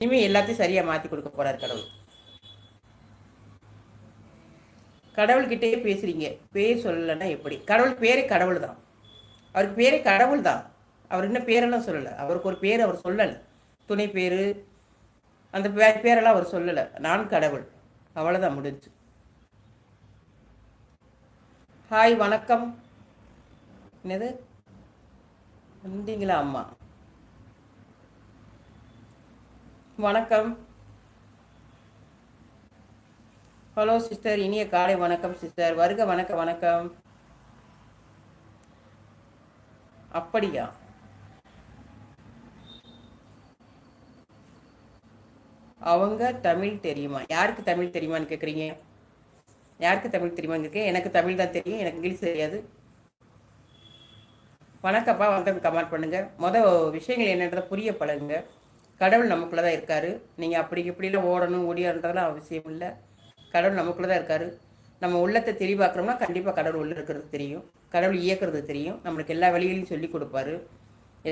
இனிமேல் எல்லாத்தையும் சரியாக மாற்றி கொடுக்க போகிறார் கடவுள். கடவுள்கிட்டே பேசுகிறீங்க, பேர் சொல்லலைன்னா எப்படி? கடவுள் பேரே கடவுள் தான். அவருக்கு பேரே கடவுள் தான். அவர் இன்னும் பேரெல்லாம் சொல்லலை. அவருக்கு ஒரு பேர் அவர் சொல்லலை. துணை பேர் அந்த பேரெல்லாம் அவர் சொல்லலை. நான் கடவுள், அவ்வளோதான், முடிஞ்சு. ஹாய், வணக்கம். என்னது வந்தீங்களா அம்மா? வணக்கம். ஹலோ சிஸ்டர், இனிய காலை வணக்கம் சிஸ்டர். வருக, வணக்கம் வணக்கம். அப்படியா? அவங்க தமிழ் தெரியுமா? யாருக்கு தமிழ் தெரியுமான்னு கேட்குறீங்க? யாருக்கு தமிழ் தெரியுமான்னு கேட்க? எனக்கு தமிழ் தான் தெரியும், எனக்கு இங்கிலீஷ் தெரியாது. வணக்கப்பா, வணக்கம். கமெண்ட் பண்ணுங்க. விஷயங்கள் என்னன்றதை புரிய பழகுங்க. கடவுள் நமக்குள்ளே தான் இருக்காரு. நீங்கள் அப்படி இப்படிலாம் ஓடணும் ஓடியான்றதெல்லாம் அவசியம் இல்லை. கடவுள் நமக்குள்ளே தான் இருக்காரு. நம்ம உள்ளத்தை தெளிவாக்குறோம்னா கண்டிப்பாக கடவுள் உள்ளே இருக்கிறது தெரியும். கடவுள் இயக்கிறது தெரியும். நம்மளுக்கு எல்லா வழிகளையும் சொல்லி கொடுப்பாரு.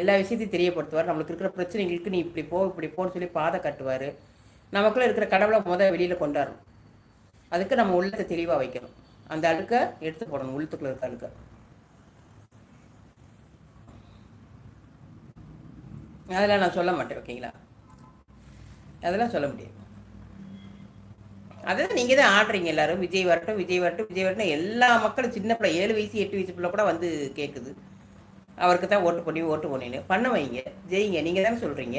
எல்லா விஷயத்தையும் தெரியப்படுத்துவார். நம்மளுக்கு இருக்கிற பிரச்சனைகளுக்கு நீ இப்படி போன்னு சொல்லி பாதை கட்டுவார். நமக்குள்ளே இருக்கிற கடவுளை வெளியில் கொண்டாடணும். அதுக்கு நம்ம உள்ளத்தை தெளிவாக வைக்கணும். அந்த அழுக்கை எடுத்து போடணும். உள்ளத்துக்குள்ளே இருக்க அழுக்கை. அதெல்லாம் நான் சொல்ல மாட்டேன், ஓகேங்களா? அதெல்லாம் சொல்ல முடியாது. அதான் நீங்கள் தான் ஆடுறீங்க எல்லாரும். விஜய் வரட்டும், விஜய் வரட்டும், விஜய் வரட்டும். எல்லா மக்களும் சின்ன பிள்ளை 7 வயசு 8 வயசு பிள்ளை கூட வந்து கேட்குது. அவருக்கு தான் ஓட்டு பண்ணின்னு பண்ண வைங்க. ஜெயிங்க. நீங்கள் தானே சொல்கிறீங்க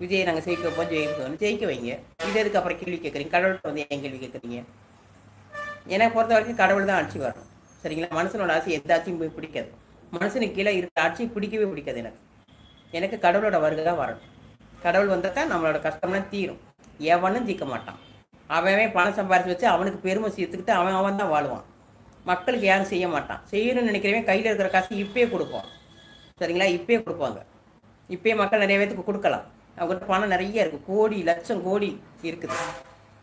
விஜய் நாங்கள் ஜெயிக்க வைப்போம், ஜெயிக்க வைங்க. இது எதுக்கு அப்புறம் கேள்வி கேட்குறீங்க? கடவுள்கிட்ட வந்து என் கேள்வி கேட்குறீங்க? எனக்கு பொறுத்த வரைக்கும் கடவுள் தான் ஆட்சி வரணும், சரிங்களா? மனுஷனோட ஆட்சி எந்த ஆட்சியும் போய் பிடிக்காது. மனுஷனுக்கு கீழே இருக்க ஆட்சி பிடிக்கவே பிடிக்காது. எனக்கு கடவுளோட வருகை தான் வரணும். கடவுள் வந்தால் தான் நம்மளோட கஷ்டம்லாம் தீரும். எவனும் தீர்க்க மாட்டான். அவன் பணம் சம்பாரித்து வச்சு அவனுக்கு பெருமை சேர்த்துக்கிட்டு அவன் தான் வாழுவான். மக்களுக்கு யாரும் செய்ய மாட்டான். செய்யணும்னு நினைக்கிறவன் கையில் இருக்கிற காசு இப்பயே கொடுப்பான், சரிங்களா? இப்பயே கொடுப்பாங்க. இப்பயே மக்கள் நிறைய பேருக்கு கொடுக்கலாம். அவங்ககிட்ட பணம் நிறைய இருக்குது, கோடி லட்சம் கோடி இருக்குது.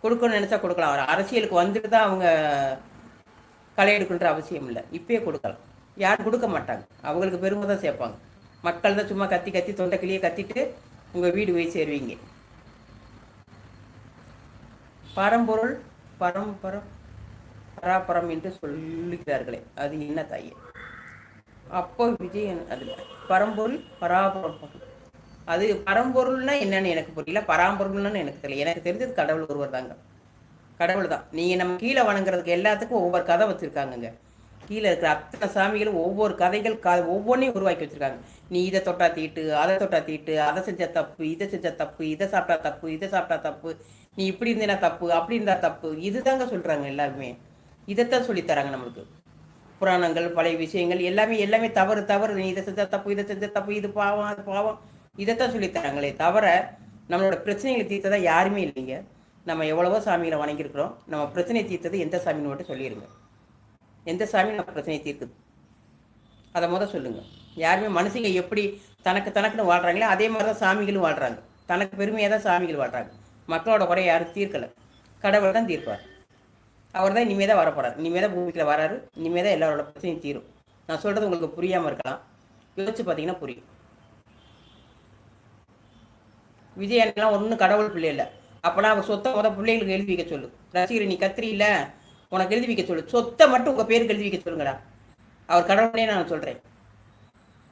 கொடுக்கணும்னு நினச்சா கொடுக்கலாம். அவர் அரசியலுக்கு வந்துட்டு தான் அவங்க களை எடுக்கணுன்ற அவசியம் இல்லை. இப்பயே கொடுக்கலாம். யாரும் கொடுக்க மாட்டாங்க. அவங்களுக்கு பெருமை தான் சேர்ப்பாங்க. மக்கள் தான் சும்மா கத்தி கத்தி தொண்டை கிளியே கத்திட்டு உங்கள் வீடு போய் சேருவீங்க. பரம்பொருள் பரம்பரம் பராபரம் என்று சொல்லுகிறார்களே, அது என்ன தாயே? அப்போ விஜய் அதில் பரம்பொருள் பராபரம், அது பரம்பொருள்னா என்னன்னு எனக்கு புரியல. பராம்பொருள்னு எனக்கு தெரியல. எனக்கு தெரிஞ்சது கடவுள் ஒருவர் தாங்க. கடவுள் தான். நீங்கள் நம்ம கீழே வணங்குறதுக்கு எல்லாத்துக்கும் ஒவ்வொரு கதை வச்சுருக்காங்கங்க. கீழே இருக்கிற அத்தனை சாமிகளும் ஒவ்வொரு கதைகள் ஒவ்வொன்றையும் உருவாக்கி வச்சுருக்காங்க. நீ இதை தொட்டா தீட்டு, அதை தொட்டா தீட்டு, அதை செஞ்ச தப்பு, இதை செஞ்ச தப்பு, இதை சாப்பிட்டா தப்பு, இதை சாப்பிட்டா தப்பு, நீ இப்படி இருந்தேன்னா தப்பு, அப்படி இருந்தா தப்பு. இதுதாங்க சொல்கிறாங்க எல்லாருமே. இதைத்தான் சொல்லித்தராங்க நம்மளுக்கு. புராணங்கள், பழைய விஷயங்கள் எல்லாமே தவறு தவறு. நீ இதை செஞ்ச தப்பு, இதை செஞ்ச தப்பு, இது பாவம், அது பாவம், இதைத்தான் சொல்லித்தராங்களே தவிர நம்மளோட பிரச்சனைகளை தீர்த்ததா யாருமே இல்லைங்க. நம்ம எவ்வளவோ சாமிகளை வணங்கியிருக்கிறோம். நம்ம பிரச்சனையை தீர்த்தது எந்த சாமின்னு மட்டும் சொல்லிடுங்க. எந்த சாமி நம்ம பிரச்சனையை தீர்க்குது அதை சொல்லுங்கள். யாருமே மனுஷங்க எப்படி தனக்குன்னு வாழ்கிறாங்களோ அதே மாதிரி தான் சாமிகளும் வாழ்கிறாங்க. தனக்கு பெருமையாக தான் சாமிகள் வாழ்கிறாங்க. மக்களோட குறைய யாரும் தீர்க்கலை. கடவுள் தான் தீர்ப்பார். அவர் தான் இனிமேல் தான் வரப்போறார். இனிமேல் தான் பூமிக்கில் வராரு. இனிமேல் தான் எல்லாரோட பிரச்சனையும் தீரும். நான் சொல்கிறது உங்களுக்கு புரியாமல் இருக்கலாம். யோசிச்சு பார்த்தீங்கன்னா புரியும். விஜய் அண்ணெல்லாம் ஒன்றும் கடவுள் பிள்ளை இல்லை. அப்போனா அவர் சொத்தை பிள்ளைகளுக்கு எழுதி வைக்க சொல்லு. ரசிகர் நீ கத்திரி இல்லை, உனக்கு எழுதி வைக்க சொல்லு. சொத்தை மட்டும் உங்கள் பேருக்கு எழுதி வைக்க சொல்லுங்கடா. அவர் கடவுளே நான் சொல்கிறேன்.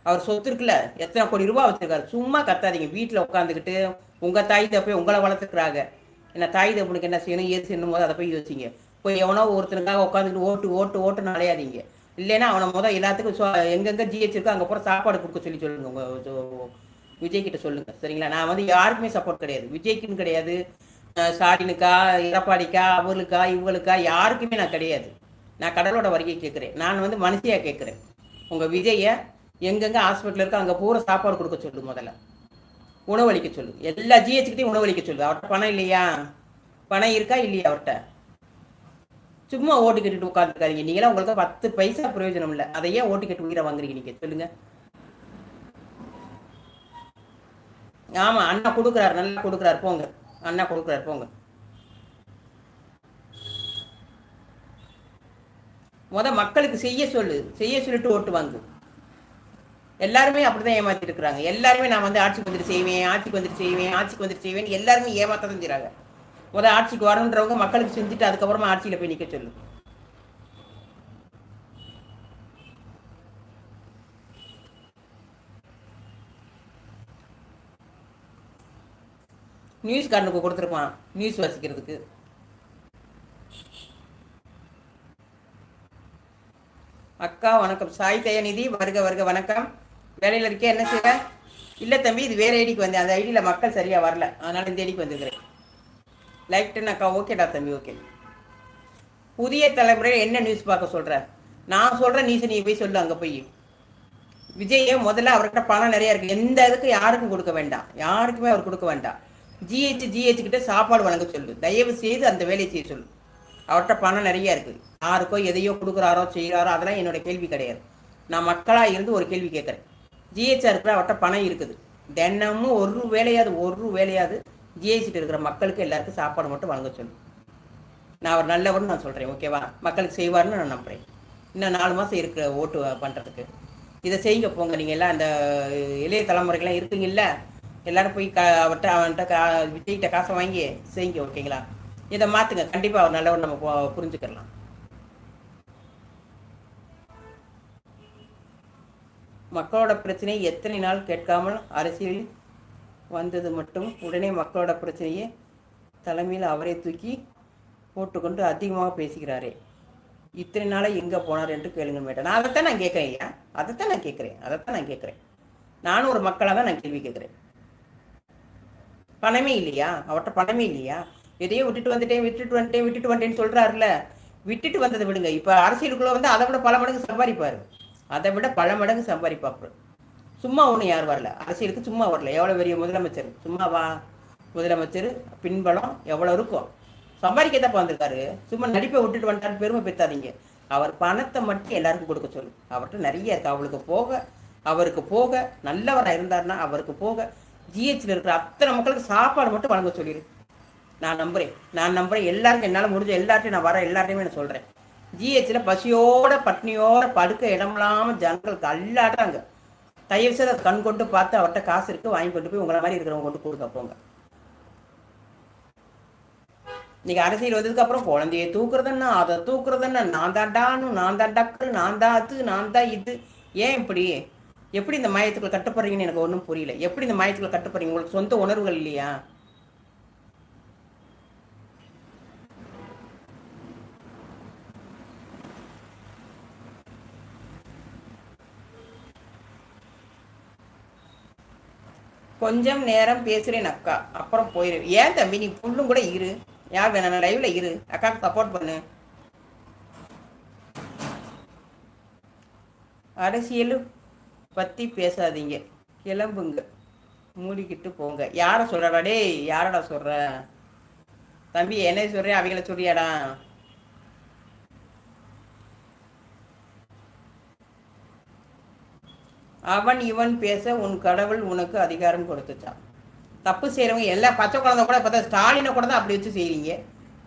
அவர் சொத்து இருக்குல்ல, எத்தனை கோடி ரூபா வச்சுருக்காரு. சும்மா கத்தாதீங்க. வீட்டில் உட்காந்துக்கிட்டு உங்கள் தாய் தப்பை உங்களை வளர்த்துக்கிறாங்க. என்ன தாய் தப்புனுக்கு என்ன செய்யணும், ஏது செய்யணும் போது அதை போய் யோசிங்க. போய் எவனோ ஒருத்தனுக்காக உட்காந்துட்டு ஓட்டு அலையாதீங்க. இல்லைன்னா அவனை எல்லாத்துக்கும் எங்கெங்கே ஜிஹெச் இருக்கோ அங்கே போகிற சாப்பாடு கொடுக்க சொல்லுங்க. உங்கள் விஜய்கிட்ட சொல்லுங்கள், சரிங்களா? நான் யாருக்குமே சப்போர்ட் கிடையாது. விஜய்க்குன்னு கிடையாது, ஸ்டாலினுக்கா, எடப்பாடிக்கா, அவர்களுக்கா, இவங்களுக்கா, யாருக்குமே நான் கிடையாது. நான் கடவுளோட வருகை கேட்குறேன். நான் மனுஷியாக கேட்குறேன். உங்கள் விஜயை எங்கெங்கே ஹாஸ்பிட்டல் இருக்கோ அங்கே பூரா சாப்பாடு கொடுக்க சொல்லு. முதல்ல உணவளிக்க சொல்லு. எல்லா ஜிஹெச்கிட்டையும் உணவளிக்க சொல்லு. அவர்கிட்ட பணம் இல்லையா? பணம் இருக்கா இல்லையா அவர்கிட்ட? சும்மா ஓட்டு கட்டிட்டு உட்காந்துருக்காதீங்க. நீங்களாம் உங்களுக்கு 10 பைசா பிரயோஜனம் இல்லை. அதையே ஓட்டு கட்டி உயிரை வாங்குறீங்க நீங்கள்? சொல்லுங்க. ஆமாம், அண்ணா கொடுக்குறாரு, நல்லா கொடுக்குறாரு, போங்க. அண்ணா கொடுக்குறாரு, போங்க. மக்களுக்கு செய்ய சொல்லிட்டு ஓட்டு வாங்கு. எல்லாருமே அப்படிதான் ஏமாத்திட்டு இருக்கிறாங்க. எல்லாருமே நான் வந்து ஆட்சிக்கு வந்துட்டு செய்வேன், ஆட்சிக்கு வந்துட்டு செய்வேன், ஆட்சிக்கு வந்துட்டு செய்வேன், எல்லாருமே ஏமாத்த தான் செய்றாங்க. ஆட்சிக்கு வரணுன்றவங்க மக்களுக்கு செஞ்சுட்டு அதுக்கப்புறமா ஆட்சியில போய் நிக்க சொல்லு. நியூஸ்காரனுக்கு கொடுத்துருப்பான் நியூஸ் வாசிக்கிறதுக்கு. அக்கா வணக்கம். சாய் தயாநிதி வருக வருக வணக்கம். வேலையில் இருக்கே, என்ன செய்ய? இல்லை தம்பி, இது வேற ஐடிக்கு வந்தேன். அந்த ஐடியில் மக்கள் சரியாக வரல, அதனால இந்த ஐடிக்கு வந்துருக்கிறேன். லைக் 10 அக்கா. ஓகேடா தம்பி, ஓகே. புதிய தலைமுறையில் என்ன நியூஸ் பார்க்க சொல்ற? நான் சொல்ற நியூஸ் நீ போய் சொல்லு. அங்கே போய் விஜய் முதல்ல அவர்கிட்ட பணம் நிறைய இருக்கு, எந்த இதுக்கு யாருக்கும் கொடுக்க வேண்டாம், யாருக்குமே அவர் கொடுக்க வேண்டாம். ஜிஹெச் கிட்ட சாப்பாடு வழங்க சொல்லு, தயவு செய்து அந்த வேலையை செய்ய சொல்லு. அவர்கிட்ட பணம் நிறைய இருக்கு, யாருக்கோ எதையோ கொடுக்குறாரோ செய்கிறாரோ அதெல்லாம் என்னோட கேள்வி கிடையாது. நான் மக்களாக இருந்து ஒரு கேள்வி கேட்குறேன். ஜிஹெச்ஆர் இருக்கிற அவர்கிட்ட பணம் இருக்குது, தினமும் ஒரு வேலையாவது ஜிஹெச்சிட்டு இருக்கிற மக்களுக்கு எல்லாருக்கும் சாப்பாடு மட்டும் வழங்க சொல்லு. நான் அவர் நல்லவர்னு நான் சொல்கிறேன், ஓகேவா? மக்களுக்கு செய்வார்னு நான் நம்புகிறேன். இன்னும் 4 மாதம் இருக்கிற ஓட்டு பண்ணுறதுக்கு இதை செய்யுங்க போங்க. நீங்கள் எல்லாம் அந்த இளைய தலைமுறைகள்லாம் இருக்கீங்கல்ல, எல்லாரும் போய் அவன்கிட்ட விஜய்கிட்ட காசை வாங்கி செய்யுங்க, ஓகேங்களா? இதை மாற்றுங்க, கண்டிப்பாக அவர் நல்லவர் நம்ம புரிஞ்சுக்கலாம். மக்களோட பிரச்சனையை எத்தனை நாள் கேட்காமல் அரசியலில் வந்தது மட்டும் உடனே மக்களோட பிரச்சனையை தலைமையில் அவரை தூக்கி போட்டுக்கொண்டு அதிகமாக பேசுகிறாரே, இத்தனை நாளாக எங்கே போனார் என்று கேளுங்க மேடம். நான் அதைத்தான் நான் கேட்குறேன் ஐயா, அதைத்தான் நான் கேட்குறேன். நானும் ஒரு மக்களாக தான் நான் கேள்வி கேட்குறேன். பணமே இல்லையா அவர்கிட்ட? பணமே இல்லையா? எதையோ விட்டுட்டு வந்துட்டேன்னு சொல்கிறாருல, விட்டுட்டு வந்ததை விடுங்க. இப்போ அரசியலுக்குள்ளே வந்து அதை விட பல மடங்கு சம்பாதிப்பார், சும்மா ஒன்றும் யார் வரல அரசியலுக்கு, சும்மா வரல. எவ்வளோ பெரிய முதலமைச்சர், சும்மாவா? முதலமைச்சர் பின்பலம் எவ்வளோ இருக்கும், சம்பாதிக்கத்தான் வந்திருக்காரு. சும்மா நடிப்பை விட்டுட்டு வந்துட்டாரு பெருமை பெற்றாதீங்க. அவர் பணத்தை மட்டும் எல்லாருக்கும் கொடுக்க சொல்லு. அவர்கிட்ட நிறைய இருக்கு. அவருக்கு போக நல்லவராக இருந்தார்னா அவருக்கு போக ஜிஹெச்சில் இருக்கிற அத்தனை மக்களுக்கு சாப்பாடு மட்டும் வழங்க சொல்லிடு. நான் நம்புறேன். எல்லாருக்கும் என்னால் முடிஞ்ச எல்லார்ட்டையும் நான் எல்லார்ட்டையுமே நான் சொல்கிறேன். ஜிஹெச்சில் பசியோட பட்னியோட படுக்க இடமில்லாமல் ஜனங்களுக்கு அல்லாட்டாங்க. தயவு செய்து அதை கண் கொண்டு பார்த்து அவர்கிட்ட காசு இருக்கு, வாங்கி கொண்டு போய் உங்களை மாதிரி இருக்கிறவங்க கொண்டு கொடுக்க போங்க. இன்னைக்கு அரசியல் வந்ததுக்கு அப்புறம் குழந்தைய தூக்குறதுன்னா அதை தூக்குறதுன்னா நான் தான் டானு, நான் தான் டக்கு, நான் தான் அது, நான் தான் இது. ஏன் இப்படி? எப்படி இந்த மாயத்துக்குள்ள கட்டுப்படுறீங்கன்னு எனக்கு ஒன்றும் புரியல. எப்படி இந்த மாயத்துக்குள்ள கட்டுப்படுறீங்க? உங்களுக்கு சொந்த உணர்வுகள் இல்லையா? கொஞ்சம் நேரம் பேசுறேன் அக்கா, அப்புறம் போயிரு. ஏன் தம்பி நீ புல்லும் கூட இரு, யார் வேணா லைவ்ல இரு, அக்காவுக்கு சப்போர்ட் பண்ணு. அரசியல் பற்றி பேசாதீங்க, கிளம்புங்க, மூடிக்கிட்டு போங்க. யாரை சொல்கிறடா? டேய், யாரடா சொல்கிற தம்பி? என்ன சொல்கிறேன், அவங்கள சொல்றியாடா? அவன் இவன் பேச உன் கடவுள் உனக்கு அதிகாரம் கொடுத்துச்சான். தப்பு செய்கிறவங்க எல்லாம் பச்சை குழந்தை கூட பார்த்தா ஸ்டாலினை கூட தான் அப்படி வச்சு செய்கிறீங்க.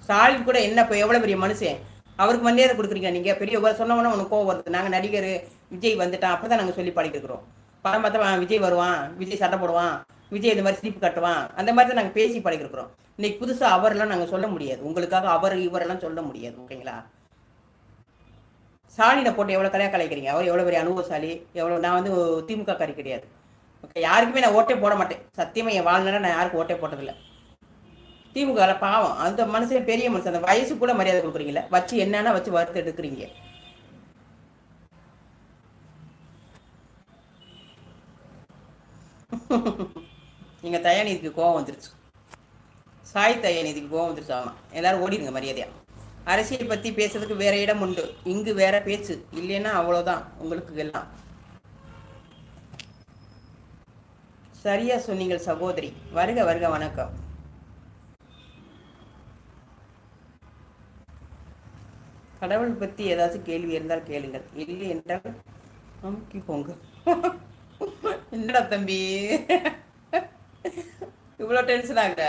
ஸ்டாலின் கூட என்ன இப்போ எவ்வளோ பெரிய மனுஷன், அவருக்கு மரியாதை கொடுக்குறீங்க நீங்கள். பெரிய சொன்னவொன்னே உனக்கு கோவம் வருது. நாங்கள் நடிகர் விஜய் வந்துட்டான் அப்போ தான் நாங்கள் சொல்லி படிக்கிறோம். படம் பார்த்தா விஜய் வருவான், விஜய் சட்டை போடுவான், விஜய் இந்த மாதிரி ஸ்லீப் கட்டுவான், அந்த மாதிரி தான் நாங்கள் பேசி படிக்கிறோம். இன்னைக்கு புதுசாக அவரெல்லாம் நாங்கள் சொல்ல முடியாது, உங்களுக்காக அவர் இவரெல்லாம் சொல்ல முடியாது, ஓகேங்களா? ஸ்டாலினை போட்டு எவ்வளோ கலைக்கிறீங்க. அவர் எவ்வளோ பெரிய அனுபவசாலி, எவ்வளோ. நான் வந்து திமுக காரி கிடையாது, ஓகே? யாருக்குமே நான் ஓட்டே போட மாட்டேன், சத்தியமாக என் வாழ்நாள நான் யாருக்கும் ஓட்டே போட்டதில்லை. திமுக பாவம், அந்த மனுஷன் பெரிய மனுஷன், அந்த வயசு கூட மரியாதை கொடுக்குறீங்களே, வச்சு என்னன்னா வச்சு வறுத்து எடுக்கிறீங்க. நீங்கள் தயாநிதிக்கு கோவம் வந்துருச்சு, சாய் தயாநிதிக்கு கோவம் வந்துருச்சு. ஆமாம், எல்லாரும் ஓடிடுங்க மரியாதையா. அரசியல் பற்றி பேசுறதுக்கு வேற இடம் உண்டு, இங்கு வேற பேச்சு இல்லைன்னா அவ்வளோதான் உங்களுக்கு எல்லாம். சரியா சொன்னீங்க சகோதரி. வருக வருக, வணக்கம். கடவுள் பற்றி ஏதாச்சும் கேள்வி இருந்தால் கேளுங்கள், இல்லை என்றால் அமுக்கி போங்க. என்னடா தம்பி இவ்வளோ டென்ஷன் ஆகுற?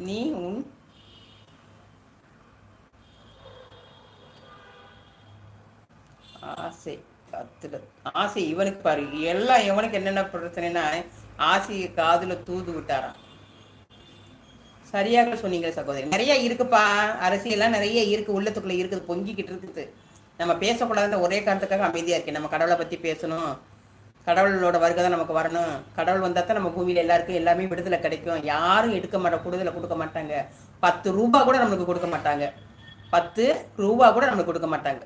நீ உன் ஆசை கத்துல ஆசை இவனுக்கு பாரு, எல்லாம் இவனுக்கு என்னென்ன பிரச்சனைனா ஆசையை காதுல தூது விட்டாராம். சரியாக சொன்னீங்க சகோதரி. நிறைய இருக்குப்பா, அரசியல்லாம் நிறைய இருக்கு, உள்ளத்துக்குள்ள இருக்குது, பொங்கிக்கிட்டு இருக்குது. நம்ம பேசக்கூடாதுன்ற ஒரே காரணத்துக்காக அமைதியா இருக்கேன். நம்ம கடவுளை பத்தி பேசணும், கடவுளோட வருகை தான் நமக்கு வரணும். கடவுள் வந்தா தான் நம்ம பூமியில எல்லாருக்கும் எல்லாமே விடுதலை கிடைக்கும். யாரும் எடுக்க மாட்டோம், விடுதலை கொடுக்க மாட்டாங்க. 10 ரூபா கூட நம்மளுக்கு கொடுக்க மாட்டாங்க. 10 ரூபா கூட நம்மளுக்கு கொடுக்க மாட்டாங்க.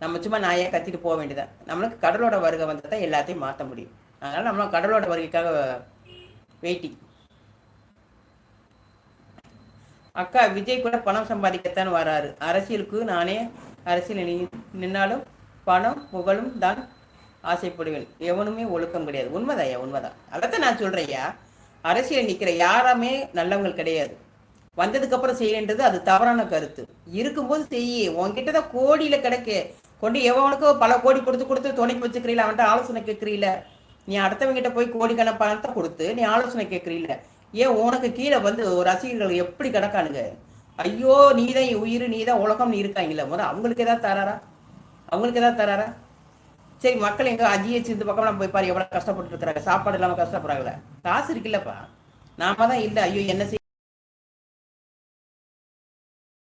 நம்ம சும்மா நாயை கத்திட்டு போக வேண்டியதான். நம்மளுக்கு கடலோட வருகை வந்தால் தான் எல்லாத்தையும் மாற்ற முடியும். அதனால நம்ம கடலோட வருகைக்காக வெயிட்டிங். அக்கா விஜய் கூட பணம் சம்பாதிக்கத்தான் வராரு. அரசியலுக்கு நானே அரசியல் நின்னாலும் பணம் புகழும் தான் ஆசைப்படுவேன். எவனுமே ஒழுக்கம் கிடையாது. உண்மைதாயா, உண்மைதான். அதைத்தான் நான் சொல்றேன்யா. அரசியல் நிற்கிற யாருமே நல்லவங்க கிடையாது. வந்ததுக்கு அப்புறம் செய்யன்றது அது தவறான கருத்து. இருக்கும்போது செய்ய. உன்கிட்ட தான் கோடியில கிடைக்கு கொண்டு எவனுக்கோ பல கோடி கொடுத்து கொடுத்து துணைக்கு வச்சுக்கிறீல, அவன்கிட்ட ஆலோசனை கேட்கறீல. நீ அடுத்தவங்கிட்ட போய் கோடிக்கான பணத்தை கொடுத்து நீ ஆலோசனை கேட்கறீல. ஏன் உனக்கு கீழே வந்து ரசிகர்கள் எப்படி கிடக்கானுங்க? ஐயோ நீதான் உயிர், நீதான் உலகம்னு இருக்காங்கல்ல. முதல் அவங்களுக்கு ஏதாவது தராரா? அவங்களுக்கு ஏதாவது தராரா? சரி, மக்கள் எங்க அஜிஹெச் இந்த பக்கம்லாம் போய் பாரு, எவ்வளவு கஷ்டப்பட்டு இருக்கிறாங்க, சாப்பாடு இல்லாம கஷ்டப்படுறாங்களே. காசு இருக்குல்லப்பா. நாம தான் இல்லை. ஐயோ என்ன செய்ய